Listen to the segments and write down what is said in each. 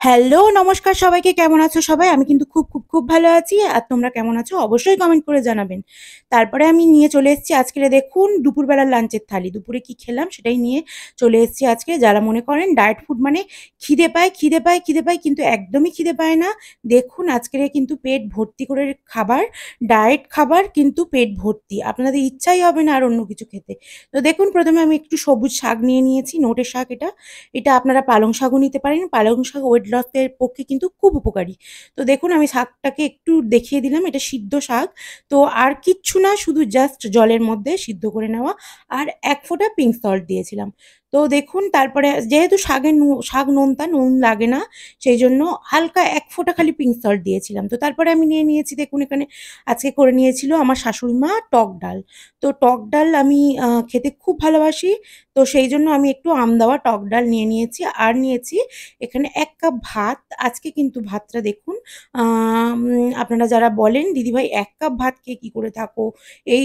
Hello, নমস্কার সবাইকে। কেমন আছো সবাই? আমি কিন্তু খুব, খুব, খুব ভালো আছি। আর তোমরা কেমন আছো? অবশ্যই কমেন্ট করে জানাবেন। তারপরে আমি নিয়ে চলে এসেছি আজকের দেখুন দুপুরবেলার লাঞ্চের থালি। দুপুরে কি খেলাম সেটাই নিয়ে চলে এসেছি আজকে। যারা মনে করেন ডায়েট ফুড মানে খিদে পায়, খিদে পায়, খিদে পায় কিন্তু একদমই খিদে পায় না। দেখুন আজকের কিন্তু পেট ভর্তি করে খাবার, ডায়েট খাবার কিন্তু পেট ভর্তি। আপনাদের ইচ্ছাই হবে না আর অন্য কিছু খেতে। তো দেখুন ১ম এ আমি একটু সবুজ শাক নিয়ে নিয়েছি, নোটে শাক এটা। এটা আপনারা পালং শাকও নিতে পারেন। পালং শাক ওয়েট লসের পক্ষে কিন্তু খুব উপকারী। তো দেখুন আমি শাকটাকে একটু দেখিয়ে দিলাম। এটা সিদ্ধ শাক। তো আর কিচ্ছু না, শুধু জাস্ট জলের মধ্যে সিদ্ধ করে নেওয়া আর ১ ফোঁটা পিঙ্ক সল্ট দিয়েছিলাম। তো দেখুন তারপরে যেহেতু শাক নোনতা, নুন লাগে না। সেইজন্য হালকা ১ ফোঁটা খালি পিঙ্ক সল্ট দিয়েছিলাম। তো তারপরে আমি নিয়ে নিয়েছি দেখুন এখানে আজকে করে নিয়েছিল আমার শাশুড়ি মা টক ডাল। তো টক ডাল আমি খেতে খুব ভালোবাসি। তো সেইজন্য আমি একটু আম দেওয়া টক ডাল নিয়ে নিয়েছি। আর নিয়েছি এখানে ১ কাপ ভাত। আজকে কিন্তু ভাতটা দেখুন আপনারা যারা বলেন, "দিদিভাই ১ কাপ ভাত খেয়ে কি করে থাকো? এই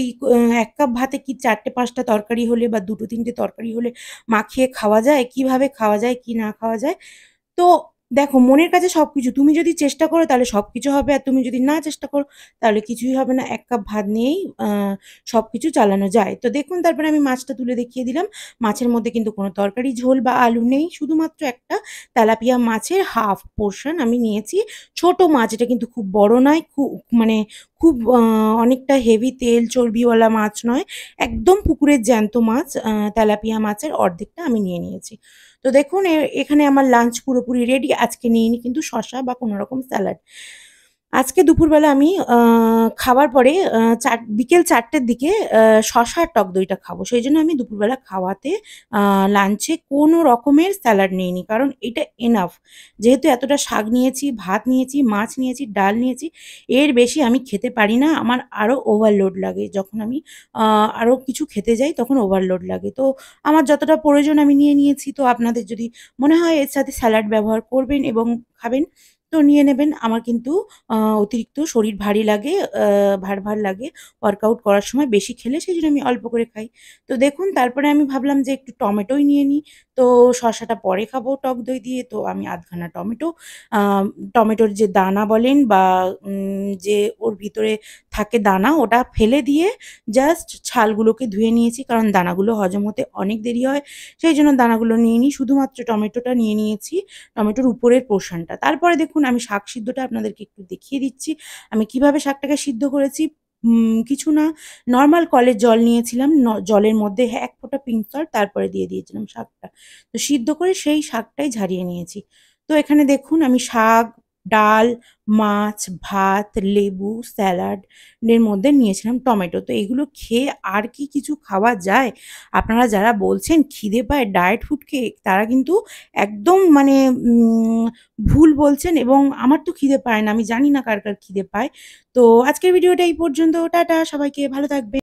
১ কাপ ভাতে কি ৪টে ৫টা তরকারি হলে বা ২টো ৩টে তরকারি হলে মাখিয়ে খাওয়া যায়? কিভাবে খাওয়া যায়, কি না খাওয়া যায়?" তো দেখো মনের কাছে সবকিছু। তুমি যদি চেষ্টা করো তাহলে সবকিছু হবে। আর তুমি যদি না চেষ্টা করো তাহলে কিছুই হবে না। ১ কাপ ভাত নিয়েই সবকিছু চালানো যায়। তো দেখুন তারপরে আমি মাছটা তুলে দেখিয়ে দিলাম। মাছের মধ্যে কিন্তু কোনো তরকারি, ঝোল বা আলু নেই। শুধুমাত্র একটা তেলাপিয়া মাছের হাফ পোরশন আমি নিয়েছি। ছোট মাছ, এটা কিন্তু খুব বড় নয়। মানে খুব অনেকটা হেভি তেল চর্বিওয়ালা মাছ নয়। একদম পুকুরের জ্যান্ত মাছ, তেলাপিয়া মাছের অর্ধেকটা আমি নিয়ে নিয়েছি। তো দেখুন এখানে আমার লাঞ্চ পুরোপুরি রেডি। আজকে নিইনি কিন্তু শসা বা কোনো রকম স্যালাড। আজকে দুপুরবেলা আমি খাবার পরে বিকেল ৪ টের দিকে শসা আর টক দইটা খাবো। সেইজন্য আমি দুপুরবেলা খাওয়াতে আ লাঞ্চে কোনো রকমের স্যালাড নিইনি। কারণ এটা এনাফ। যেহেতু এতটা শাক নিয়েছি, ভাত নিয়েছি, মাছ নিয়েছি, ডাল নিয়েছি, এর বেশি আমি খেতে পারি না। আমার আরো ওভারলোড লাগে। যখন আমি আ আরো কিছু খেতে যাই তখন ওভারলোড লাগে। তো আমার যতটা প্রয়োজন আমি নিয়ে নিয়েছি। তো আপনাদের যদি মনে হয় এর সাথে স্যালাড ব্যবহার করবেন এবং খাবেন, তো নিয়ে নেবেন। আমার কিন্তু অতিরিক্ত শরীর ভারী লাগে, ভার লাগে ওয়ার্কআউট করার সময় বেশি খেলে, সেজন্য আমি অল্প করে খাই। তো দেখুন তারপরে আমি ভাবলাম যে একটু টমেটোই নিয়ে নিই। তো শসাটা পরে খাবো টক দই দিয়ে। তো আমি আধখানা টমেটো, আ টমেটোর যে দানা বলেন বা যে ওর ভিতরে থাকে দানা, ওটা ফেলে দিয়ে জাস্ট ছালগুলোকে ধুয়ে নিয়েছি। কারণ দানাগুলো হজম হতে অনেক দেরি হয়। সেইজন্য দানাগুলো নিইনি। শুধুমাত্র টমেটোটা নিয়ে নিয়েছি, টমেটোর উপরের পোরশনটা। তারপরে দেখুন আমি শাক সিদ্ধটা আপনাদেরকে একটু দেখিয়ে দিচ্ছি। আমি কিভাবে শাকটাকে সিদ্ধ করেছি। কিছু না, নরমাল কলের জল নিয়েছিলাম। জলের মধ্যে ১ ফোঁটা পিঙ্ক সল্ট, তারপরে দিয়ে দিয়েছিলাম শাকটা। তো সিদ্ধ করে সেই শাকটাই ঝারিয়ে নিয়েছি। তো এখানে দেখুন আমি শাক, ডাল, মাছ, ভাত, লেবু, স্যালাড এর মধ্যে নিয়েছিলাম টমেটো। তো এগুলো খেয়ে আর কি কিছু খাওয়া যায়? আপনারা যারা বলছেন খিদে পায় ডায়েট ফুড খেয়ে, তারা কিন্তু একদম মানে উম ভুল বলছেন। এবং আমার তো খিদে পায় না। আমি জানি না কার, কার খিদে পায়। তো আজকের ভিডিওটা এই পর্যন্ত। টাটা, সবাইকে ভালো থাকবেন।